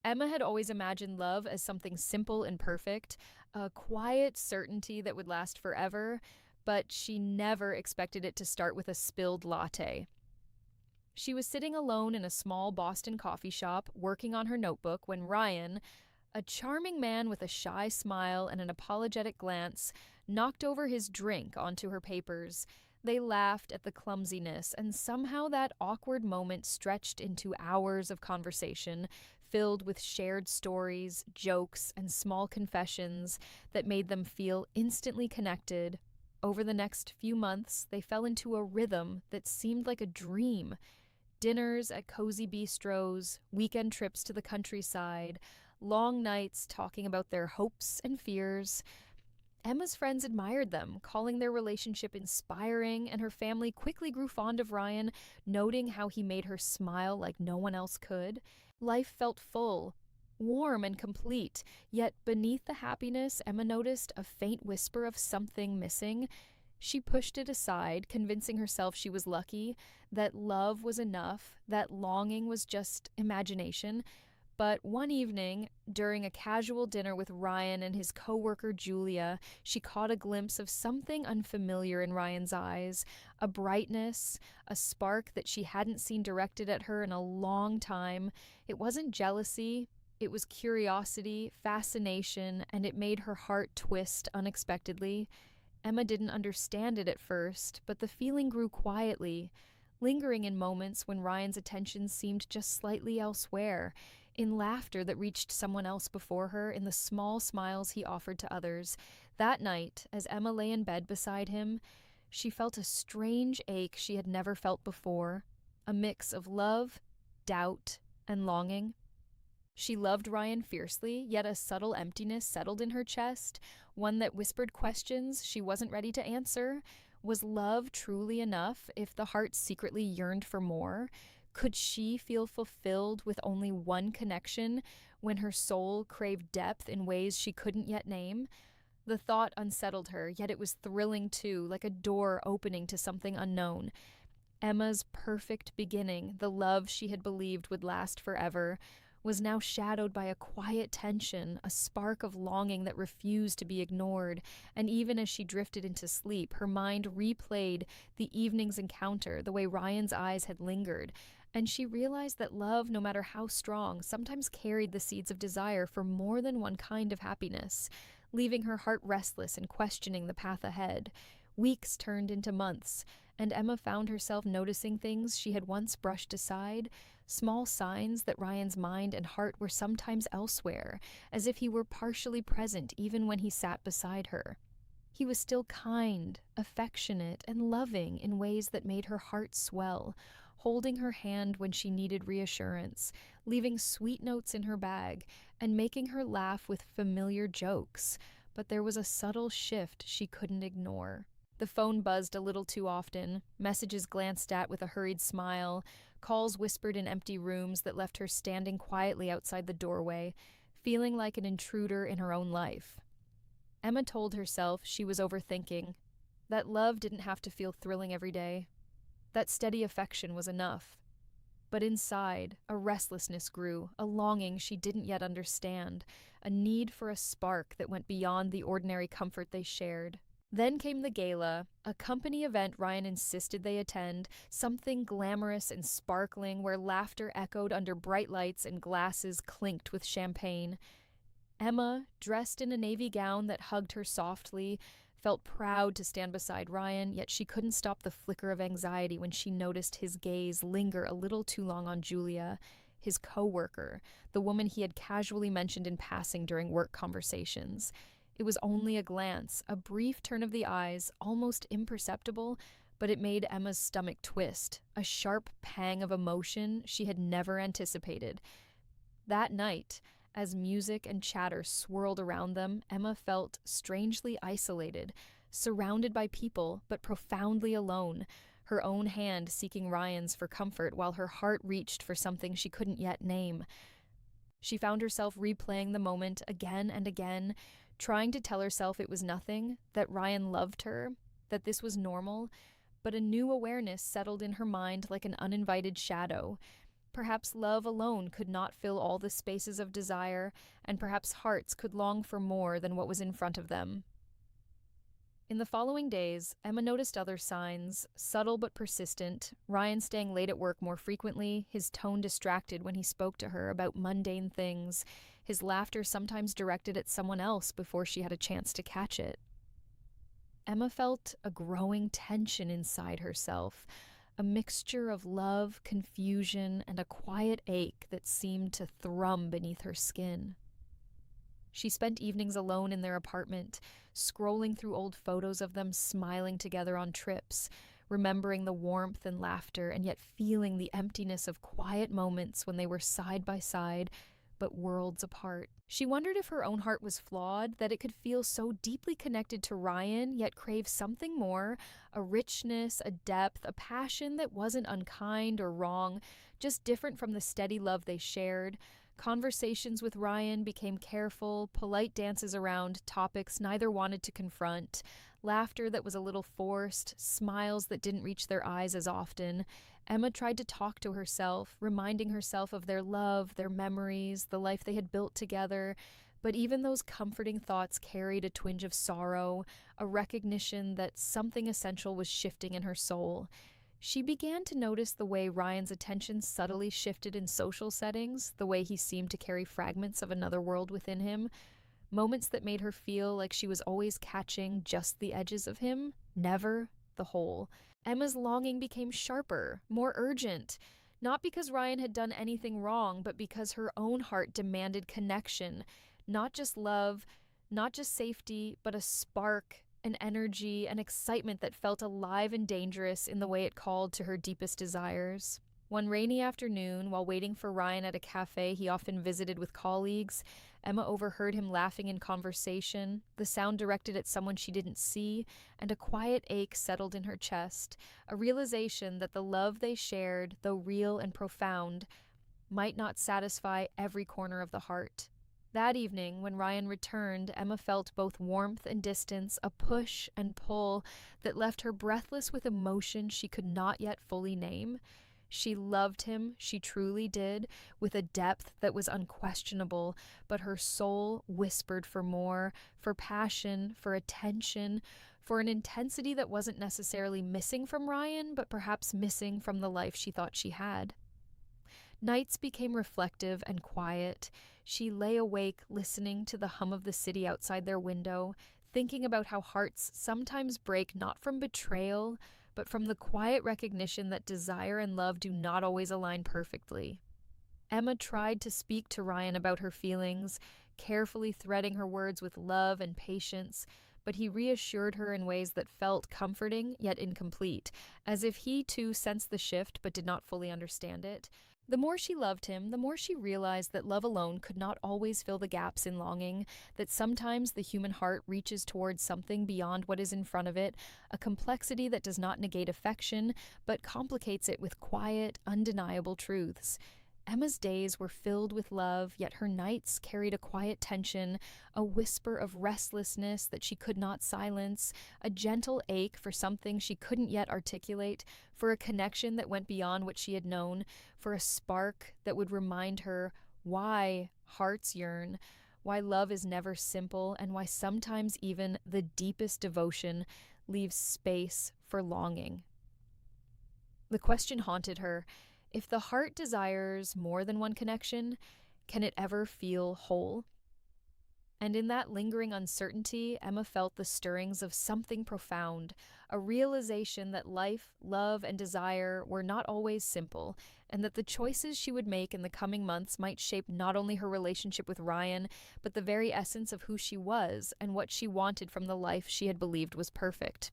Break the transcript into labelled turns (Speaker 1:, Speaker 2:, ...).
Speaker 1: Emma had always imagined love as something simple and perfect, a quiet certainty that would last forever, but she never expected it to start with a spilled latte. She was sitting alone in a small Boston coffee shop, working on her notebook, when Ryan, a charming man with a shy smile and an apologetic glance, knocked over his drink onto her papers. They laughed at the clumsiness, and somehow that awkward moment stretched into hours of conversation, filled with shared stories, jokes, and small confessions that made them feel instantly connected. Over the next few months, they fell into a rhythm that seemed like a dream. Dinners at cozy bistros, weekend trips to the countryside, long nights talking about their hopes and fears. Emma's friends admired them, calling their relationship inspiring, and her family quickly grew fond of Ryan, noting how he made her smile like no one else could. Life felt full, warm, and complete, yet beneath the happiness, Emma noticed a faint whisper of something missing. She pushed it aside, convincing herself she was lucky, that love was enough, that longing was just imagination. But one evening, during a casual dinner with Ryan and his coworker Julia, she caught a glimpse of something unfamiliar in Ryan's eyes, a brightness, a spark that she hadn't seen directed at her in a long time. It wasn't jealousy, it was curiosity, fascination, and it made her heart twist unexpectedly. Emma didn't understand it at first, but the feeling grew quietly, lingering in moments when Ryan's attention seemed just slightly elsewhere, in laughter that reached someone else before her, in the small smiles he offered to others. That night, as Emma lay in bed beside him, she felt a strange ache she had never felt before, a mix of love, doubt, and longing. She loved Ryan fiercely, yet a subtle emptiness settled in her chest, one that whispered questions she wasn't ready to answer. Was love truly enough if the heart secretly yearned for more? Could she feel fulfilled with only one connection when her soul craved depth in ways she couldn't yet name? The thought unsettled her, yet it was thrilling too, like a door opening to something unknown. Emma's perfect beginning, the love she had believed would last forever, was now shadowed by a quiet tension, a spark of longing that refused to be ignored, and even as she drifted into sleep, her mind replayed the evening's encounter, the way Ryan's eyes had lingered, and she realized that love, no matter how strong, sometimes carried the seeds of desire for more than one kind of happiness, leaving her heart restless and questioning the path ahead. Weeks turned into months, and Emma found herself noticing things she had once brushed aside, small signs that Ryan's mind and heart were sometimes elsewhere, as if he were partially present even when he sat beside her. He was still kind, affectionate, and loving in ways that made her heart swell, holding her hand when she needed reassurance, leaving sweet notes in her bag, and making her laugh with familiar jokes. But there was a subtle shift she couldn't ignore. The phone buzzed a little too often, messages glanced at with a hurried smile, calls whispered in empty rooms that left her standing quietly outside the doorway, feeling like an intruder in her own life. Emma told herself she was overthinking, that love didn't have to feel thrilling every day, that steady affection was enough. But inside, a restlessness grew, a longing she didn't yet understand, a need for a spark that went beyond the ordinary comfort they shared. Then came the gala, a company event Ryan insisted they attend, something glamorous and sparkling where laughter echoed under bright lights and glasses clinked with champagne. Emma, dressed in a navy gown that hugged her softly, felt proud to stand beside Ryan, yet she couldn't stop the flicker of anxiety when she noticed his gaze linger a little too long on Julia, his co-worker, the woman he had casually mentioned in passing during work conversations. It was only a glance, a brief turn of the eyes, almost imperceptible, but it made Emma's stomach twist, a sharp pang of emotion she had never anticipated. That night, as music and chatter swirled around them, Emma felt strangely isolated, surrounded by people, but profoundly alone, her own hand seeking Ryan's for comfort while her heart reached for something she couldn't yet name. She found herself replaying the moment again and again, trying to tell herself it was nothing, that Ryan loved her, that this was normal, but a new awareness settled in her mind like an uninvited shadow. Perhaps love alone could not fill all the spaces of desire, and perhaps hearts could long for more than what was in front of them. In the following days, Emma noticed other signs, subtle but persistent. Ryan staying late at work more frequently, his tone distracted when he spoke to her about mundane things, his laughter sometimes directed at someone else before she had a chance to catch it. Emma felt a growing tension inside herself, a mixture of love, confusion, and a quiet ache that seemed to thrum beneath her skin. She spent evenings alone in their apartment, scrolling through old photos of them smiling together on trips, remembering the warmth and laughter, and yet feeling the emptiness of quiet moments when they were side by side, but worlds apart. She wondered if her own heart was flawed, that it could feel so deeply connected to Ryan, yet crave something more, a richness, a depth, a passion that wasn't unkind or wrong, just different from the steady love they shared. Conversations with Ryan became careful, polite dances around topics neither wanted to confront, laughter that was a little forced, smiles that didn't reach their eyes as often. Emma tried to talk to herself, reminding herself of their love, their memories, the life they had built together. But even those comforting thoughts carried a twinge of sorrow, a recognition that something essential was shifting in her soul. She began to notice the way Ryan's attention subtly shifted in social settings, the way he seemed to carry fragments of another world within him, moments that made her feel like she was always catching just the edges of him, never the whole. Emma's longing became sharper, more urgent, not because Ryan had done anything wrong, but because her own heart demanded connection, not just love, not just safety, but a spark, an energy, an excitement that felt alive and dangerous in the way it called to her deepest desires. One rainy afternoon, while waiting for Ryan at a cafe he often visited with colleagues, Emma overheard him laughing in conversation, the sound directed at someone she didn't see, and a quiet ache settled in her chest, a realization that the love they shared, though real and profound, might not satisfy every corner of the heart. That evening, when Ryan returned, Emma felt both warmth and distance, a push and pull that left her breathless with emotion she could not yet fully name. She loved him, she truly did, with a depth that was unquestionable, but her soul whispered for more, for passion, for attention, for an intensity that wasn't necessarily missing from Ryan, but perhaps missing from the life she thought she had. Nights became reflective and quiet. She lay awake, listening to the hum of the city outside their window, thinking about how hearts sometimes break not from betrayal, but from the quiet recognition that desire and love do not always align perfectly. Emma tried to speak to Ryan about her feelings, carefully threading her words with love and patience, but he reassured her in ways that felt comforting yet incomplete, as if he too sensed the shift but did not fully understand it. The more she loved him, the more she realized that love alone could not always fill the gaps in longing, that sometimes the human heart reaches towards something beyond what is in front of it, a complexity that does not negate affection, but complicates it with quiet, undeniable truths. Emma's days were filled with love, yet her nights carried a quiet tension, a whisper of restlessness that she could not silence, a gentle ache for something she couldn't yet articulate, for a connection that went beyond what she had known, for a spark that would remind her why hearts yearn, why love is never simple, and why sometimes even the deepest devotion leaves space for longing. The question haunted her. If the heart desires more than one connection, can it ever feel whole? And in that lingering uncertainty, Emma felt the stirrings of something profound, a realization that life, love, and desire were not always simple, and that the choices she would make in the coming months might shape not only her relationship with Ryan, but the very essence of who she was and what she wanted from the life she had believed was perfect.